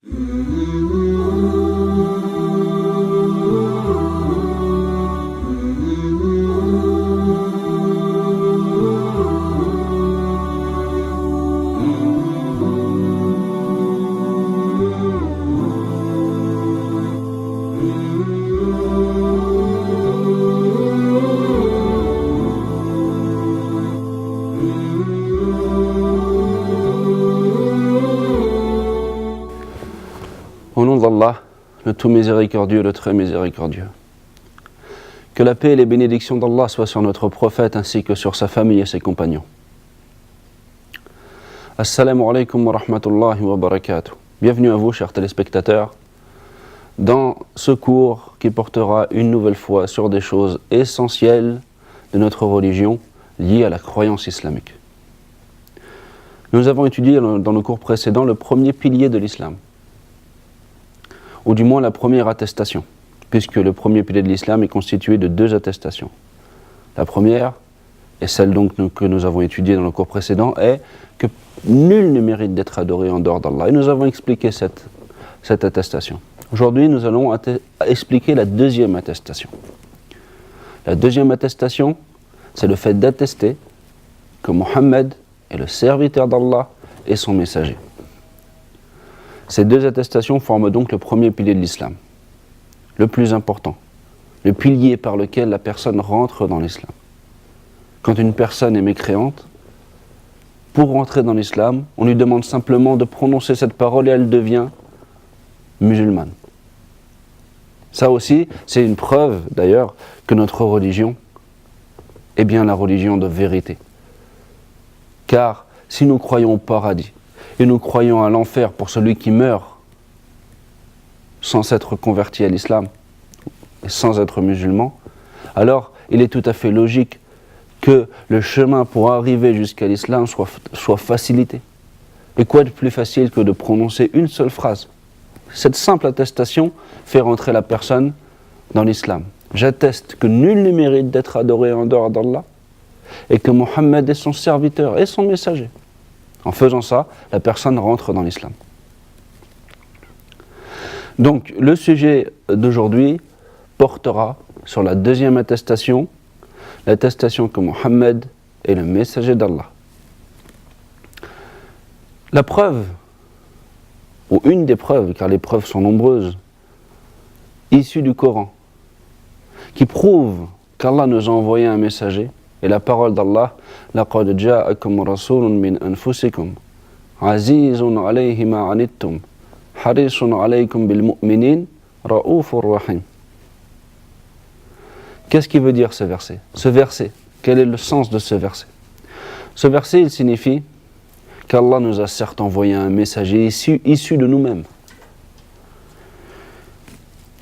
Au nom d'Allah, le tout miséricordieux, le très miséricordieux. Que la paix et les bénédictions d'Allah soient sur notre prophète ainsi que sur sa famille et ses compagnons. Assalamu alaikum wa rahmatullahi wa barakatuh. Bienvenue à vous, chers téléspectateurs, dans ce cours qui portera une nouvelle fois sur des choses essentielles de notre religion liées à la croyance islamique. Nous avons étudié dans nos cours précédents le premier pilier de l'islam, ou du moins la première attestation, puisque le premier pilier de l'islam est constitué de deux attestations. La première, et celle donc que nous avons étudiée dans le cours précédent, est que nul ne mérite d'être adoré en dehors d'Allah. Et nous avons expliqué cette attestation. Aujourd'hui, nous allons expliquer la deuxième attestation. La deuxième attestation, c'est le fait d'attester que Mohammed est le serviteur d'Allah et son messager. Ces deux attestations forment donc le premier pilier de l'islam, le plus important, le pilier par lequel la personne rentre dans l'islam. Quand une personne est mécréante, pour rentrer dans l'islam, on lui demande simplement de prononcer cette parole et elle devient musulmane. Ça aussi, c'est une preuve d'ailleurs que notre religion est bien la religion de vérité. Car si nous croyons au paradis, et nous croyons à l'enfer pour celui qui meurt sans s'être converti à l'islam et sans être musulman, alors il est tout à fait logique que le chemin pour arriver jusqu'à l'islam soit facilité. Et quoi de plus facile que de prononcer une seule phrase? Cette simple attestation fait rentrer la personne dans l'islam. J'atteste que nul ne mérite d'être adoré en dehors d'Allah et que Mohammed est son serviteur et son messager. En faisant ça, la personne rentre dans l'islam. Donc, le sujet d'aujourd'hui portera sur la deuxième attestation, l'attestation que Mohammed est le messager d'Allah. La preuve, ou une des preuves, car les preuves sont nombreuses, issues du Coran, qui prouve qu'Allah nous a envoyé un messager, et la parole d'Allah, لَقَدْ جَاءَكُمْ رَسُولٌ مِّنْ أَنفُسِكُمْ عَزِيزٌ عَلَيْهِ مَا عَنِتُّمْ حَرِيصٌ عَلَيْكُمْ بِالْمُؤْمِنِينَ رَءُوفٌ رَحِيمٌ. Qu'est-ce qui veut dire ce verset? Ce verset, quel est le sens de ce verset? Ce verset, il signifie qu'Allah nous a certes envoyé un messager issu de nous-mêmes,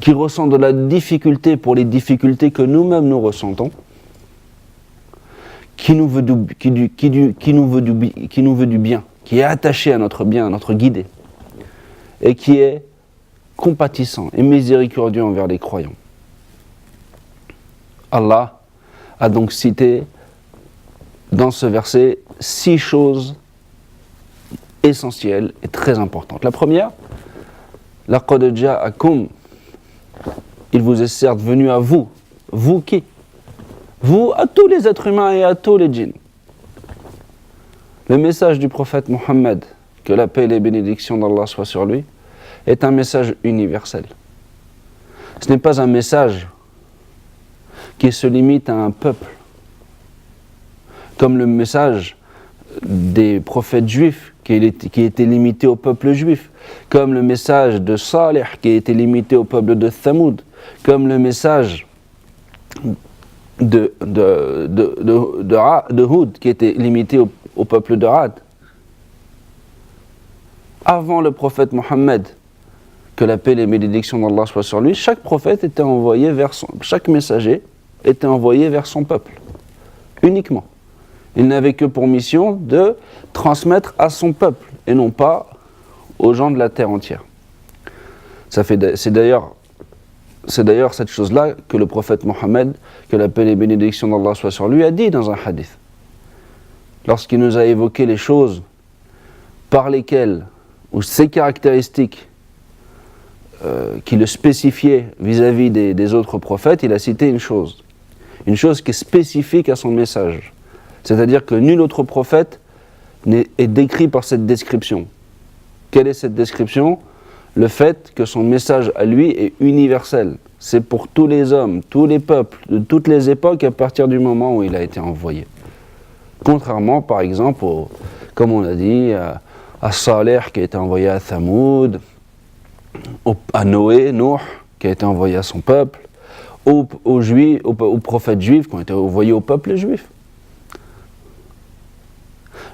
qui ressent de la difficulté pour les difficultés que nous-mêmes nous ressentons, qui nous veut du bien, qui est attaché à notre bien, à notre guidé, et qui est compatissant et miséricordieux envers les croyants. Allah a donc cité dans ce verset 6 choses essentielles et très importantes. La première, لَقَدْ جَاءَكُمْ, il vous est certes venu à vous. Vous qui? Vous, à tous les êtres humains et à tous les djinns. Le message du prophète Mohammed, que la paix et les bénédictions d'Allah soient sur lui, est un message universel. Ce n'est pas un message qui se limite à un peuple, comme le message des prophètes juifs qui était limité au peuple juif, comme le message de Salih qui était limité au peuple de Thamoud, comme le message de Hud qui était limité au peuple de Had. Avant le prophète Mohammed, que la paix et les bénédictions d'Allah soient sur lui, chaque prophète était envoyé chaque messager était envoyé vers son peuple, uniquement. Il n'avait que pour mission de transmettre à son peuple et non pas aux gens de la terre entière. C'est d'ailleurs cette chose-là que le prophète Mohammed, que la paix et les bénédictions d'Allah soient sur lui, a dit dans un hadith. Lorsqu'il nous a évoqué les choses par lesquelles, ou ces caractéristiques qui le spécifiait vis-à-vis des autres prophètes, il a cité une chose qui est spécifique à son message. C'est-à-dire que nul autre prophète est décrit par cette description. Quelle est cette description ? Le fait que son message à lui est universel. C'est pour tous les hommes, tous les peuples, de toutes les époques à partir du moment où il a été envoyé. Contrairement, par exemple, comme on l'a dit, à Saleh qui a été envoyé à Thamoud, à Noé, Nuh, qui a été envoyé à son peuple, aux prophètes juifs qui ont été envoyés au peuple juif.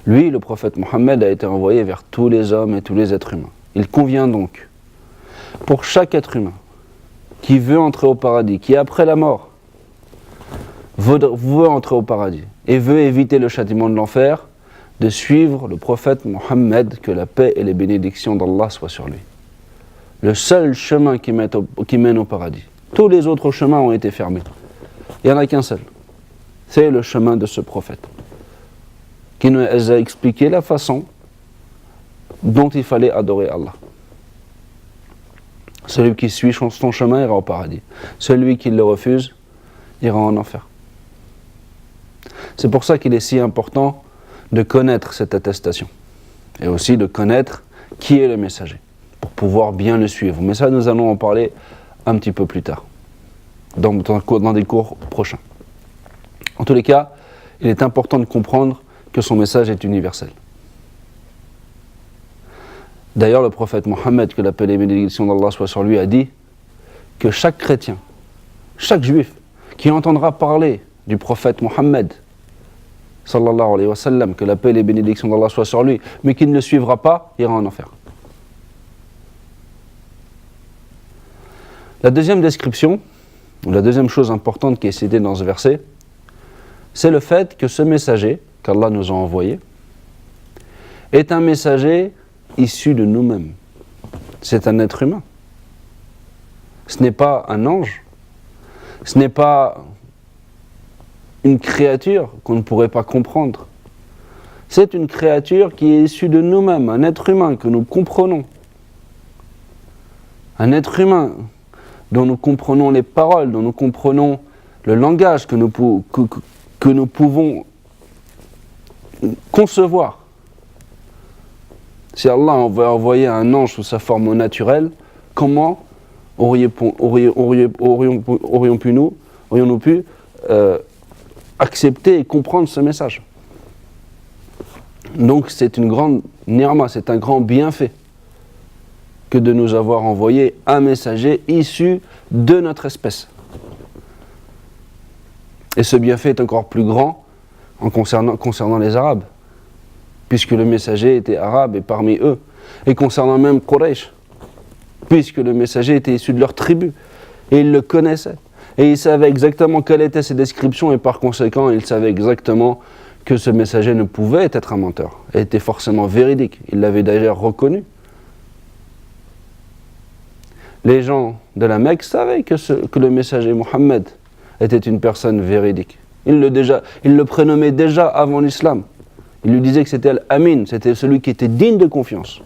Lui, le prophète Mohammed, a été envoyé vers tous les hommes et tous les êtres humains. Il convient donc, pour chaque être humain qui veut entrer au paradis, qui après la mort veut entrer au paradis et veut éviter le châtiment de l'enfer, de suivre le prophète Mohammed, que la paix et les bénédictions d'Allah soient sur lui. Le seul chemin qui mène au paradis. Tous les autres chemins ont été fermés. Il n'y en a qu'un seul. C'est le chemin de ce prophète, qui nous a expliqué la façon dont il fallait adorer Allah. Celui qui suit son chemin ira au paradis. Celui qui le refuse ira en enfer. C'est pour ça qu'il est si important de connaître cette attestation. Et aussi de connaître qui est le messager, pour pouvoir bien le suivre. Mais ça, nous allons en parler un petit peu plus tard, dans des cours prochains. En tous les cas, il est important de comprendre que son message est universel. D'ailleurs, le prophète Mohammed, que la paix et les bénédictions d'Allah soient sur lui, a dit que chaque chrétien, chaque juif, qui entendra parler du prophète Mohammed, sallallahu alayhi wa sallam, que la paix et les bénédictions d'Allah soient sur lui, mais qui ne le suivra pas, ira en enfer. La deuxième description, ou la deuxième chose importante qui est citée dans ce verset, c'est le fait que ce messager, qu'Allah nous a envoyé, est un messager issu de nous-mêmes. C'est un être humain. Ce n'est pas un ange, ce n'est pas une créature qu'on ne pourrait pas comprendre. C'est une créature qui est issue de nous-mêmes, un être humain que nous comprenons. Un être humain dont nous comprenons les paroles, dont nous comprenons le langage, que nous pouvons concevoir. Si Allah avait envoyé un ange sous sa forme naturelle, comment aurions-nous pu accepter et comprendre ce message? Donc c'est une grande ni'ma, c'est un grand bienfait que de nous avoir envoyé un messager issu de notre espèce. Et ce bienfait est encore plus grand concernant les Arabes, puisque le messager était arabe et parmi eux, et concernant même Quraysh, puisque le messager était issu de leur tribu, et ils le connaissaient, et ils savaient exactement quelles étaient ses descriptions, et par conséquent, ils savaient exactement que ce messager ne pouvait être un menteur, et était forcément véridique. Ils l'avaient d'ailleurs reconnu. Les gens de la Mecque savaient que le messager Mohammed était une personne véridique. Ils le prénommaient déjà avant l'islam. Ils lui disaient que c'était Al-Amin, c'était celui qui était digne de confiance.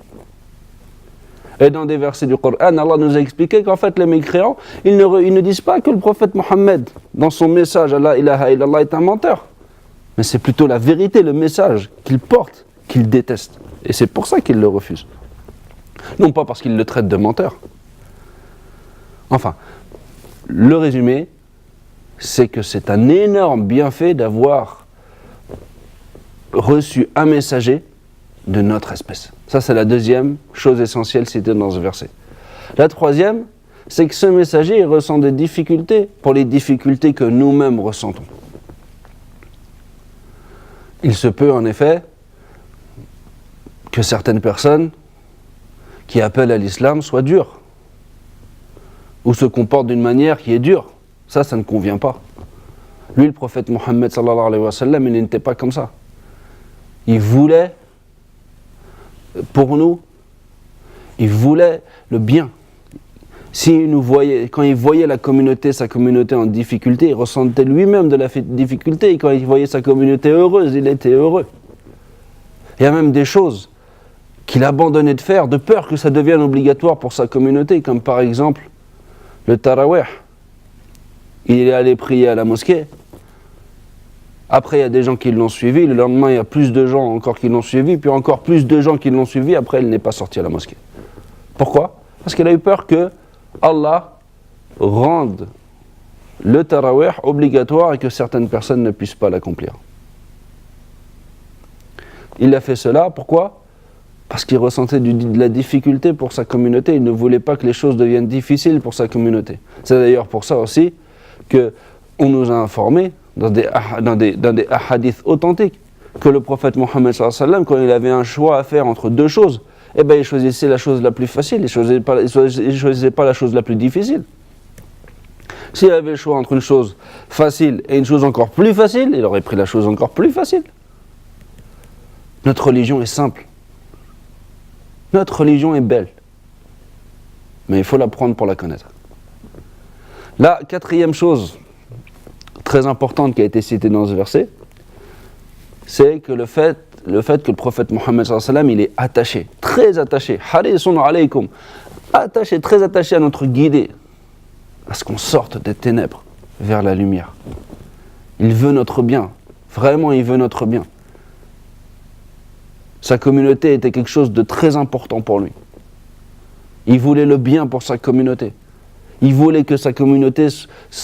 Et dans des versets du Coran, Allah nous a expliqué qu'en fait les mécréants, ils ne disent pas que le prophète Mohammed, dans son message à la ilaha illallah, est un menteur. Mais c'est plutôt la vérité, le message qu'il porte, qu'il déteste. Et c'est pour ça qu'ils le refusent. Non pas parce qu'ils le traitent de menteur. Enfin, le résumé, c'est que c'est un énorme bienfait d'avoir reçu un messager de notre espèce. Ça, c'est la deuxième chose essentielle citée dans ce verset. La troisième, c'est que ce messager il ressent des difficultés pour les difficultés que nous-mêmes ressentons. Il se peut en effet que certaines personnes qui appellent à l'islam soient dures ou se comportent d'une manière qui est dure. Ça ne convient pas. Lui, le prophète Mohammed sallallahu alayhi wa sallam, il n'était pas comme ça. Il voulait, pour nous, il voulait le bien. Quand il voyait sa communauté en difficulté, il ressentait lui-même de la difficulté. Et quand il voyait sa communauté heureuse, il était heureux. Il y a même des choses qu'il a abandonné de faire, de peur que ça devienne obligatoire pour sa communauté, comme par exemple le tarawih. Il est allé prier à la mosquée. Après, il y a des gens qui l'ont suivi. Le lendemain, il y a plus de gens encore qui l'ont suivi. Puis encore plus de gens qui l'ont suivi. Après, il n'est pas sorti à la mosquée. Pourquoi? Parce qu'il a eu peur que Allah rende le tarawih obligatoire et que certaines personnes ne puissent pas l'accomplir. Il a fait cela, pourquoi? Parce qu'il ressentait de la difficulté pour sa communauté. Il ne voulait pas que les choses deviennent difficiles pour sa communauté. C'est d'ailleurs pour ça aussi qu'on nous a informé dans des hadiths authentiques que le prophète Mohammed sallallahu alayhi wa sallam, quand il avait un choix à faire entre deux choses, eh ben, il choisissait la chose la plus facile, il ne choisissait pas la chose la plus difficile. S'il avait le choix entre une chose facile et une chose encore plus facile, il aurait pris la chose encore plus facile. Notre religion est simple. Notre religion est belle. Mais il faut l'apprendre pour la connaître. La quatrième chose très importante qui a été citée dans ce verset, c'est que le fait que le prophète Mohammed sallallahu alayhi wa sallam, il est attaché, très attaché, harisun alaykum, attaché, très attaché à notre guidée, à ce qu'on sorte des ténèbres vers la lumière. Il veut notre bien, vraiment il veut notre bien. Sa communauté était quelque chose de très important pour lui. Il voulait le bien pour sa communauté. Il voulait que sa communauté,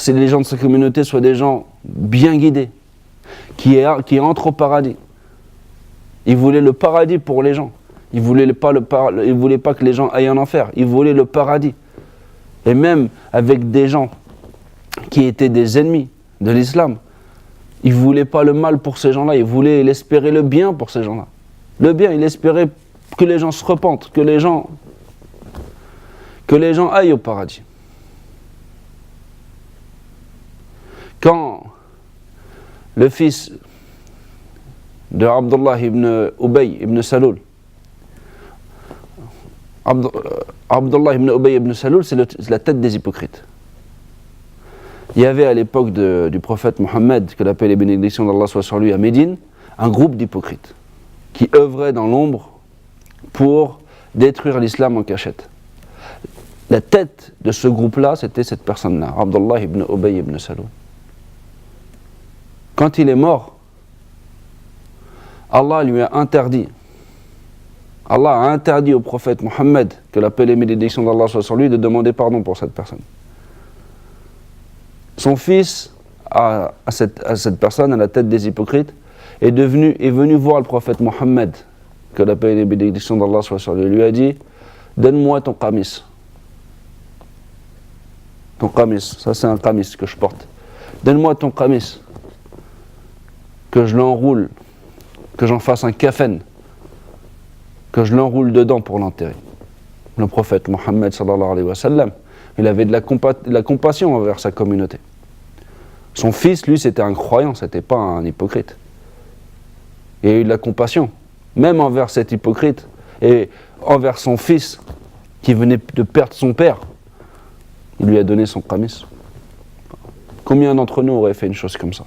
les gens de sa communauté soient des gens bien guidés, qui entrent au paradis. Il voulait le paradis pour les gens. Il voulait pas que les gens aillent en enfer. Il voulait le paradis. Et même avec des gens qui étaient des ennemis de l'islam, il ne voulait pas le mal pour ces gens-là. Il espérait le bien pour ces gens-là. Le bien, il espérait que les gens se repentent, que les gens aillent au paradis. Quand le fils de Abdullah ibn Ubay ibn Salul, Abdullah ibn Ubay ibn Salul, c'est la tête des hypocrites. Il y avait à l'époque du prophète Mohammed, que l'appelle les bénédictions d'Allah soit sur lui, à Médine, un groupe d'hypocrites qui œuvraient dans l'ombre pour détruire l'islam en cachette. La tête de ce groupe-là, c'était cette personne-là, Abdullah ibn Ubay ibn Salul. Quand il est mort, Allah lui a interdit au prophète Mohammed, que la paix et les bénédictions d'Allah soient sur lui, de demander pardon pour cette personne. Son fils, à cette personne, à la tête des hypocrites, est venu voir le prophète Mohammed, que la paix et les bénédictions d'Allah soient sur lui, lui a dit: donne-moi ton qamis. Ton qamis, ça c'est un qamis que je porte. Donne-moi ton qamis, que je l'enroule, que j'en fasse un kafen, que je l'enroule dedans pour l'enterrer. Le prophète Mohammed sallallahu alayhi wa sallam, il avait de la compassion envers sa communauté. Son fils, lui, c'était un croyant, c'était pas un hypocrite. Il a eu de la compassion, même envers cet hypocrite et envers son fils qui venait de perdre son père. Il lui a donné son qamis. Combien d'entre nous auraient fait une chose comme ça?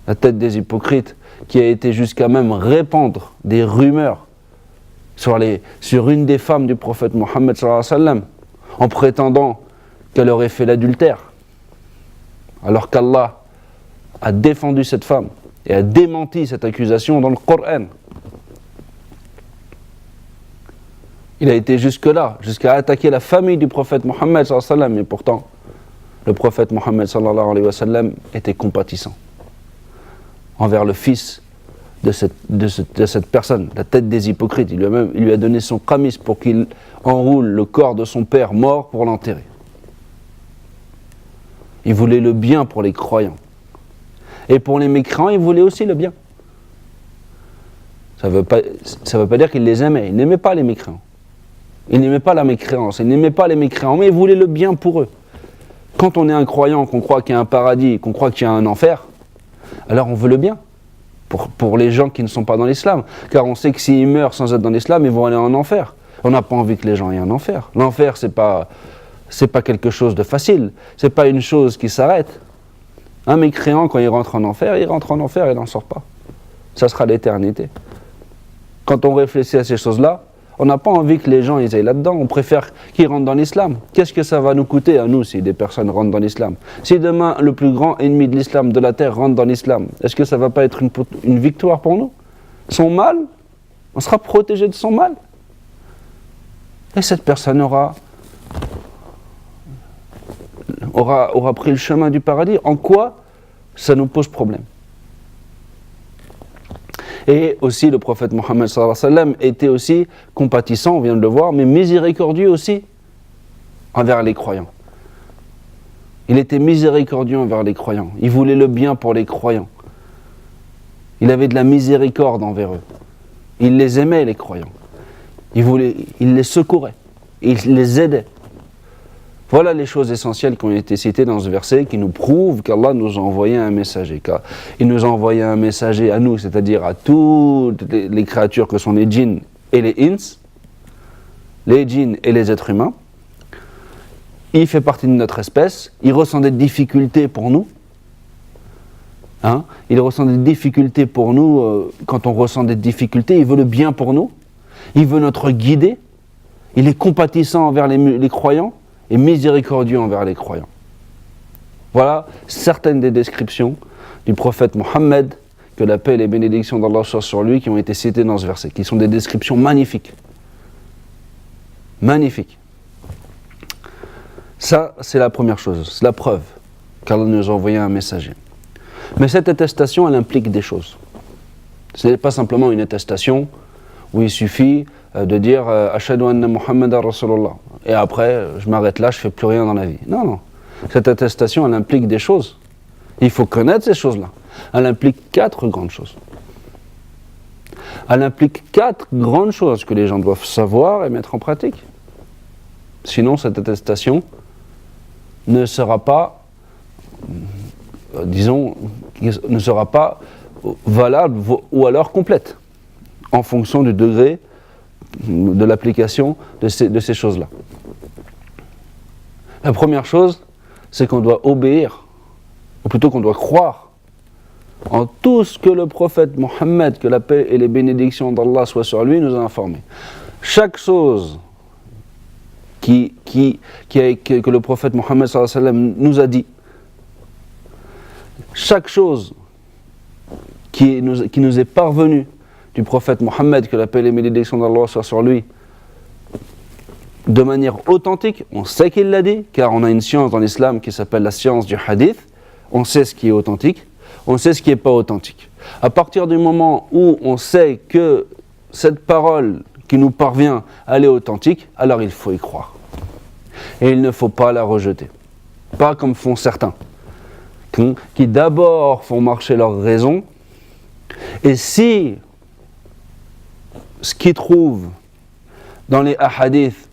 La tête des hypocrites qui a été jusqu'à même répandre des rumeurs sur une des femmes du prophète Mohammed sallallahu alayhi wa sallam, en prétendant qu'elle aurait fait l'adultère, alors qu'Allah a défendu cette femme et a démenti cette accusation dans le Coran. Il a été jusque-là, jusqu'à attaquer la famille du prophète Mohammed sallallahu alayhi wa sallam, mais pourtant, le prophète Mohammed sallallahu alayhi wa sallam était compatissant envers le fils de cette personne, la tête des hypocrites. Il lui a donné son qamis pour qu'il enroule le corps de son père mort pour l'enterrer. Il voulait le bien pour les croyants. Et pour les mécréants, il voulait aussi le bien. Ça veut pas dire qu'il les aimait. Il n'aimait pas les mécréants. Il n'aimait pas la mécréance. Il n'aimait pas les mécréants, mais il voulait le bien pour eux. Quand on est un croyant, qu'on croit qu'il y a un paradis, qu'on croit qu'il y a un enfer, alors on veut le bien pour les gens qui ne sont pas dans l'islam. Car on sait que s'ils meurent sans être dans l'islam, ils vont aller en enfer. On n'a pas envie que les gens aient un enfer. L'enfer, c'est pas quelque chose de facile. C'est pas une chose qui s'arrête. Un mécréant, quand il rentre en enfer, il n'en sort pas. Ça sera l'éternité. quand on réfléchit à ces choses-là, on n'a pas envie que les gens aillent là-dedans, on préfère qu'ils rentrent dans l'islam. Qu'est-ce que ça va nous coûter à nous si des personnes rentrent dans l'islam? Si demain le plus grand ennemi de l'islam, de la terre, rentre dans l'islam, est-ce que ça ne va pas être une victoire pour nous? Son mal, on sera protégé de son mal. Et cette personne aura pris le chemin du paradis. En quoi ça nous pose problème? Et aussi le prophète Mohammed sallallahu alayhi wa sallam était aussi compatissant, on vient de le voir, mais miséricordieux aussi envers les croyants. Il était miséricordieux envers les croyants. Il voulait le bien pour les croyants. Il avait de la miséricorde envers eux. Il les aimait, les croyants. Il les secourait. Il les aidait. Voilà les choses essentielles qui ont été citées dans ce verset qui nous prouvent qu'Allah nous a envoyé un messager. Car il nous a envoyé un messager à nous, c'est-à-dire à toutes les créatures que sont les djinns et les ins, les djinns et les êtres humains. Il fait partie de notre espèce, il ressent des difficultés pour nous. Il ressent des difficultés pour nous. Quand on ressent des difficultés, il veut le bien pour nous. Il veut notre guider. Il est compatissant envers les croyants et miséricordieux envers les croyants. Voilà certaines des descriptions du prophète Mohammed, que la paix et les bénédictions d'Allah soient sur lui, qui ont été citées dans ce verset, qui sont des descriptions magnifiques. Magnifiques. Ça, c'est la première chose, c'est la preuve qu'Allah nous a envoyé un messager. Mais cette attestation, elle implique des choses. Ce n'est pas simplement une attestation où il suffit de dire « Ashhadu anna Muhammadan Rasulullah » et après, je m'arrête là, je ne fais plus rien dans la vie. Non, non. Cette attestation, elle implique des choses. Il faut connaître ces choses-là. Elle implique 4 grandes choses. Elle implique 4 grandes choses que les gens doivent savoir et mettre en pratique. Sinon, cette attestation ne sera pas, ne sera pas valable ou alors complète, en fonction du degré de l'application de ces choses-là. La première chose, c'est qu'on doit obéir, ou plutôt qu'on doit croire en tout ce que le prophète Mohammed, que la paix et les bénédictions d'Allah soient sur lui, nous a informé. Chaque chose que le prophète Mohammed sallallahu alayhi wa sallam nous a dit, chaque chose qui nous est parvenue du prophète Mohammed, que la paix et les bénédictions d'Allah soient sur lui, de manière authentique, on sait qu'il l'a dit, car on a une science dans l'islam qui s'appelle la science du hadith, on sait ce qui est authentique, on sait ce qui n'est pas authentique. À partir du moment où on sait que cette parole qui nous parvient, elle est authentique, alors il faut y croire. Et il ne faut pas la rejeter. Pas comme font certains, qui d'abord font marcher leur raison, et si ce qu'ils trouvent dans les hadiths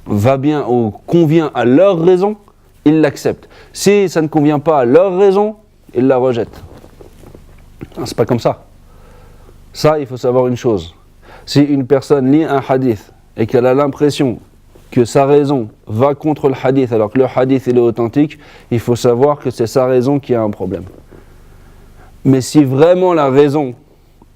va bien ou convient à leur raison, ils l'acceptent. Si ça ne convient pas à leur raison, ils la rejettent. Non, c'est pas comme ça. Ça, il faut savoir une chose. Si une personne lit un hadith et qu'elle a l'impression que sa raison va contre le hadith alors que le hadith il est authentique, il faut savoir que c'est sa raison qui a un problème. Mais si vraiment la raison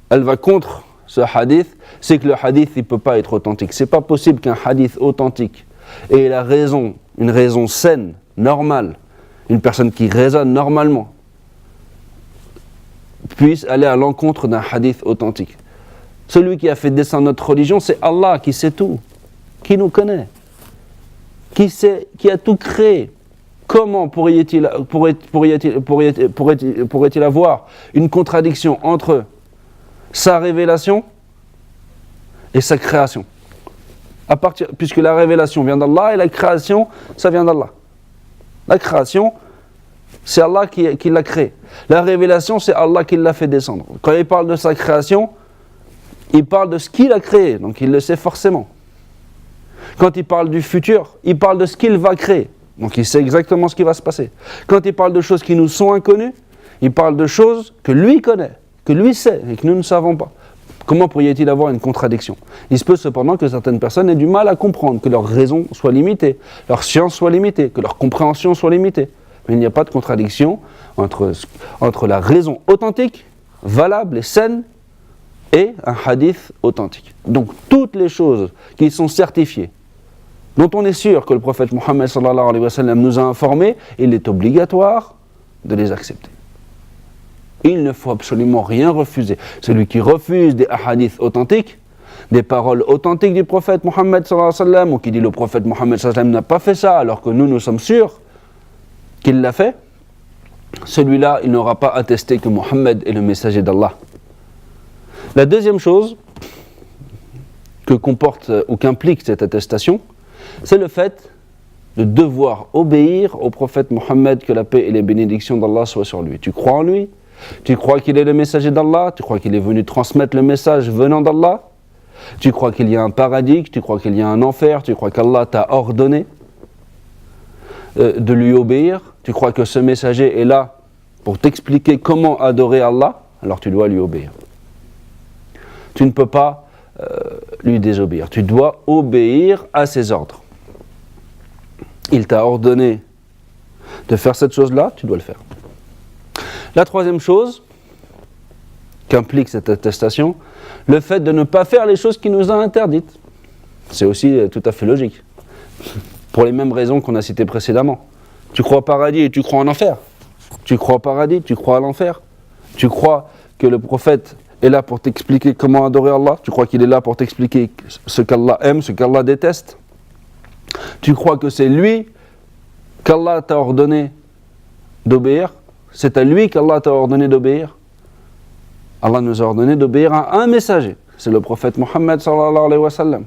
elle va contre ce hadith, c'est que le hadith il ne peut pas être authentique. C'est pas possible qu'un hadith authentique ait la raison, une raison saine, normale, une personne qui raisonne normalement, puisse aller à l'encontre d'un hadith authentique. Celui qui a fait descendre notre religion, c'est Allah qui sait tout, qui nous connaît, qui a tout créé. Comment pourrait-il avoir une contradiction entre sa révélation et sa création? Puisque la révélation vient d'Allah et la création, ça vient d'Allah. La création, c'est Allah qui l'a créée. La révélation, c'est Allah qui l'a fait descendre. Quand il parle de sa création, il parle de ce qu'il a créé, donc il le sait forcément. Quand il parle du futur, il parle de ce qu'il va créer, donc il sait exactement ce qui va se passer. Quand il parle de choses qui nous sont inconnues, il parle de choses que lui connaît, que lui sait et que nous ne savons pas. Comment pourrait-il avoir une contradiction? Il se peut cependant que certaines personnes aient du mal à comprendre, que leur raison soit limitée, leur science soit limitée, que leur compréhension soit limitée. Mais il n'y a pas de contradiction entre la raison authentique, valable et saine, et un hadith authentique. Donc toutes les choses qui sont certifiées, dont on est sûr que le prophète Mohammed sallallahu alayhi wa sallam nous a informés, il est obligatoire de les accepter. Il ne faut absolument rien refuser. Celui qui refuse des hadiths authentiques, des paroles authentiques du prophète Mohammed sallallahu alayhi wa sallam, ou qui dit le prophète Mohammed sallallahu alayhi wa sallam n'a pas fait ça, alors que nous sommes sûrs qu'il l'a fait, celui-là, il n'aura pas attesté que Mohammed est le messager d'Allah. La deuxième chose que comporte ou qu'implique cette attestation, c'est le fait de devoir obéir au prophète Mohammed, que la paix et les bénédictions d'Allah soient sur lui. Tu crois en lui? Tu crois qu'il est le messager d'Allah? Tu crois qu'il est venu transmettre le message venant d'Allah? Tu crois qu'il y a un paradis? Tu crois qu'il y a un enfer? Tu crois qu'Allah t'a ordonné de lui obéir? Tu crois que ce messager est là pour t'expliquer comment adorer Allah? Alors tu dois lui obéir. Tu ne peux pas lui désobéir. Tu dois obéir à ses ordres. Il t'a ordonné de faire cette chose-là, tu dois le faire. La troisième chose qu'implique cette attestation, le fait de ne pas faire les choses qu'il nous a interdites. C'est aussi tout à fait logique. Pour les mêmes raisons qu'on a citées précédemment. Tu crois au paradis et tu crois en enfer. Tu crois au paradis, tu crois à l'enfer. Tu crois que le prophète est là pour t'expliquer comment adorer Allah. Tu crois qu'il est là pour t'expliquer ce qu'Allah aime, ce qu'Allah déteste. Tu crois que c'est lui qu'Allah t'a ordonné d'obéir. C'est à lui qu'Allah t'a ordonné d'obéir. Allah nous a ordonné d'obéir à un messager. C'est le prophète Mohammed sallallahu alayhi wa sallam.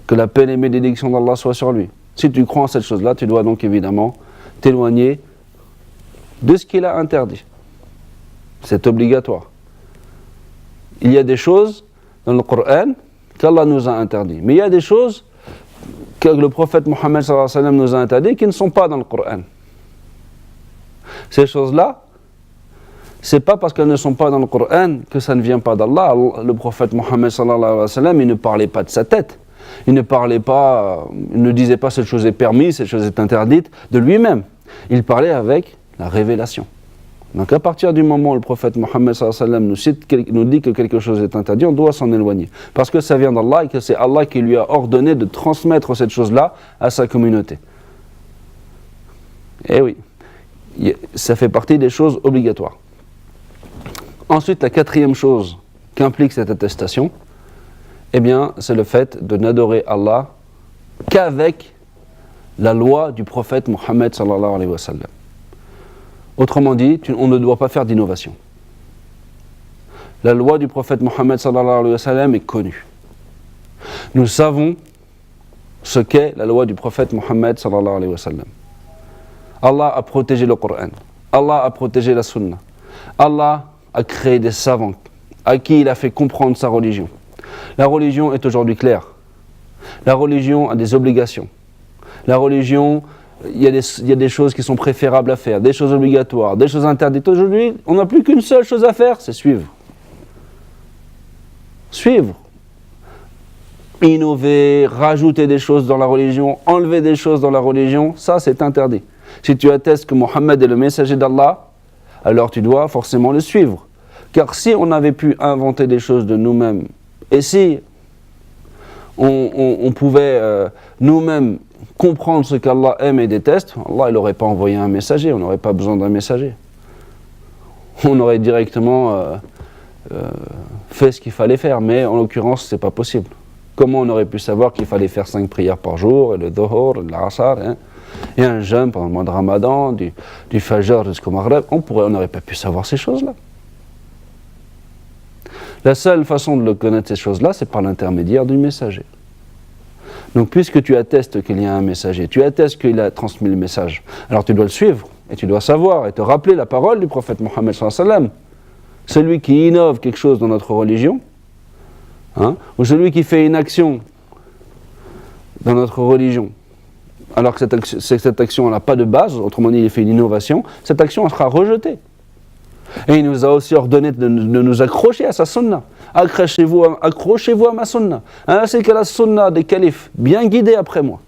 Que la paix et les bénédictions d'Allah soient sur lui. Si tu crois en cette chose-là, tu dois donc évidemment t'éloigner de ce qu'il a interdit. C'est obligatoire. Il y a des choses dans le Coran qu'Allah nous a interdit. Mais il y a des choses que le prophète Mohammed sallallahu alayhi wa sallam nous a interdit qui ne sont pas dans le Coran. Ces choses-là, c'est pas parce qu'elles ne sont pas dans le Coran que ça ne vient pas d'Allah. Le prophète Mohammed sallallahu alayhi wa sallam, il ne parlait pas de sa tête. Il ne disait pas cette chose est permise, cette chose est interdite de lui-même. Il parlait avec la révélation. Donc à partir du moment où le prophète Mohammed sallallahu alayhi wa sallam nous dit que quelque chose est interdit, on doit s'en éloigner. Parce que ça vient d'Allah et que c'est Allah qui lui a ordonné de transmettre cette chose-là à sa communauté. Eh oui, ça fait partie des choses obligatoires. Ensuite, la quatrième chose qu'implique cette attestation, eh bien, c'est le fait de n'adorer Allah qu'avec la loi du prophète Mohammed sallallahu alayhi wa sallam. Autrement dit, on ne doit pas faire d'innovation. La loi du prophète Mohammed sallallahu alayhi wa sallam est connue. Nous savons ce qu'est la loi du prophète Mohammed sallallahu alayhi wa sallam. Allah a protégé le Coran. Allah a protégé la Sunna. Allah a créé des savants à qui il a fait comprendre sa religion. La religion est aujourd'hui claire. La religion a des obligations. La religion, il y a des choses qui sont préférables à faire, des choses obligatoires, des choses interdites. Aujourd'hui, on n'a plus qu'une seule chose à faire, c'est suivre. Suivre. Innover, rajouter des choses dans la religion, enlever des choses dans la religion, ça c'est interdit. Si tu attestes que Mohammed est le messager d'Allah, alors tu dois forcément le suivre. Car si on avait pu inventer des choses de nous-mêmes, et si on pouvait nous-mêmes comprendre ce qu'Allah aime et déteste, Allah il n'aurait pas envoyé un messager, on n'aurait pas besoin d'un messager. On aurait directement fait ce qu'il fallait faire, mais en l'occurrence c'est pas possible. Comment on aurait pu savoir qu'il fallait faire 5 prières par jour, et le Dhuhr, l'Asr, et un jeûne pendant le mois de Ramadan, du Fajr jusqu'au Maghreb, on n'aurait pas pu savoir ces choses-là. La seule façon de le connaître ces choses-là, c'est par l'intermédiaire du messager. Donc puisque tu attestes qu'il y a un messager, tu attestes qu'il a transmis le message, alors tu dois le suivre, et tu dois savoir, et te rappeler la parole du prophète Mohammed sallallahu alayhi wa sallam. Celui qui innove quelque chose dans notre religion, ou celui qui fait une action dans notre religion, alors que cette action n'a pas de base, autrement dit il fait une innovation, cette action elle sera rejetée. Et il nous a aussi ordonné de nous accrocher à sa sunna. Accrochez-vous à ma sunna. Ainsi que la sunna des califes, bien guidés après moi.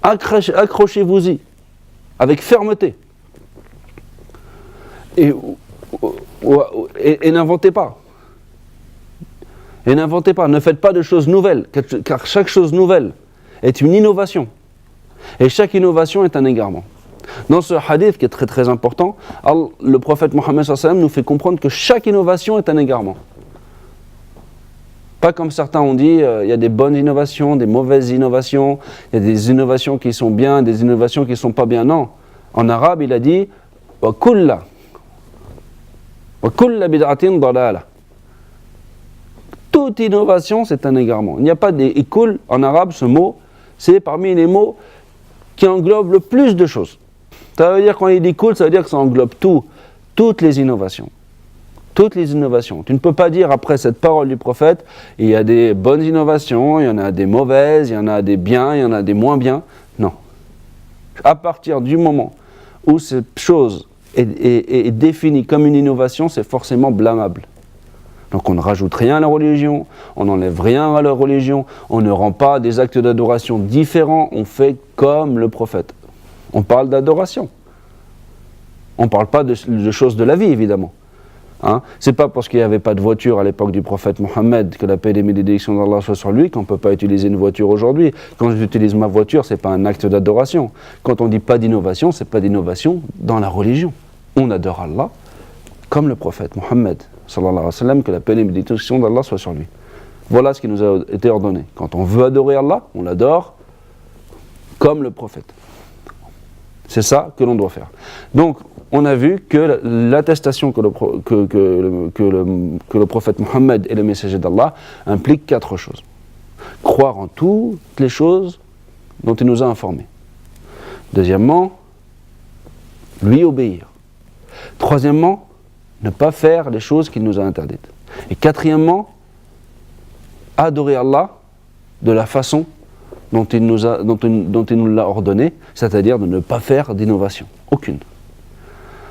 Accrochez-vous-y, avec fermeté. Et n'inventez pas. Et n'inventez pas, ne faites pas de choses nouvelles, car chaque chose nouvelle est une innovation. Et chaque innovation est un égarement. Dans ce hadith qui est très très important, le prophète Mohammed sallallahu alayhi wa sallam nous fait comprendre que chaque innovation est un égarement. Pas comme certains ont dit, il y a des bonnes innovations, des mauvaises innovations, il y a des innovations qui sont bien, des innovations qui ne sont pas bien. Non. En arabe, il a dit wa kulla bid'atin dalala. Toute innovation, c'est un égarement. Il n'y a pas des ikul en arabe, ce mot, c'est parmi les mots qui englobent le plus de choses. Ça veut dire quand il dit ikul, ça veut dire que ça englobe toutes les innovations. Toutes les innovations. Tu ne peux pas dire après cette parole du prophète, il y a des bonnes innovations, il y en a des mauvaises, il y en a des biens, il y en a des moins bien. Non. À partir du moment où cette chose est définie comme une innovation, c'est forcément blâmable. Donc on ne rajoute rien à la religion, on n'enlève rien à la religion, on ne rend pas des actes d'adoration différents, on fait comme le prophète. On parle d'adoration. On ne parle pas de choses de la vie, évidemment. C'est pas parce qu'il n'y avait pas de voiture à l'époque du prophète Mohammed que la paix et les bénédictions d'Allah soient sur lui qu'on ne peut pas utiliser une voiture aujourd'hui. Quand j'utilise ma voiture, ce n'est pas un acte d'adoration. Quand on dit pas d'innovation, ce n'est pas d'innovation dans la religion. On adore Allah comme le prophète Mohammed sallallahu alayhi wa sallam, que la paix et les bénédictions d'Allah soient sur lui. Voilà ce qui nous a été ordonné. Quand on veut adorer Allah, on l'adore comme le prophète. C'est ça que l'on doit faire. Donc, on a vu que l'attestation que le prophète Mohammed est le messager d'Allah implique 4 choses. Croire en toutes les choses dont il nous a informés. Deuxièmement, lui obéir. Troisièmement, ne pas faire les choses qu'il nous a interdites. Et quatrièmement, adorer Allah de la façon dont il nous l'a ordonné, c'est-à-dire de ne pas faire d'innovation, aucune.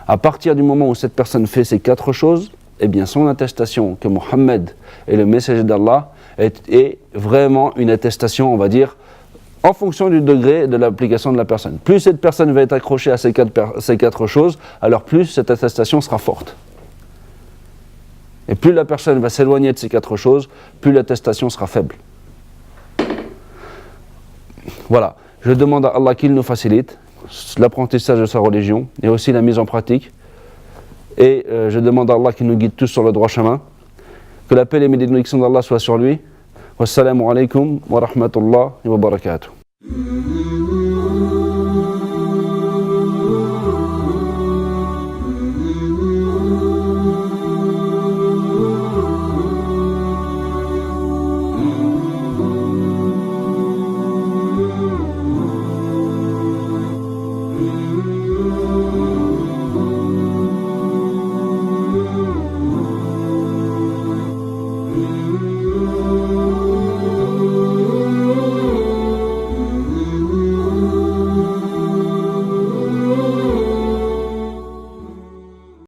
À partir du moment où cette personne fait ces 4 choses, eh bien son attestation que Mohammed est le messager d'Allah est vraiment une attestation, on va dire, en fonction du degré de l'application de la personne. Plus cette personne va être accrochée à ces 4 choses, alors plus cette attestation sera forte. Et plus la personne va s'éloigner de ces 4 choses, plus l'attestation sera faible. Voilà, je demande à Allah qu'il nous facilite l'apprentissage de sa religion et aussi la mise en pratique. Et je demande à Allah qu'il nous guide tous sur le droit chemin. Que la paix et les bénédictions d'Allah soient sur lui. Wassalamu alaikum wa rahmatullahi wa barakatuh.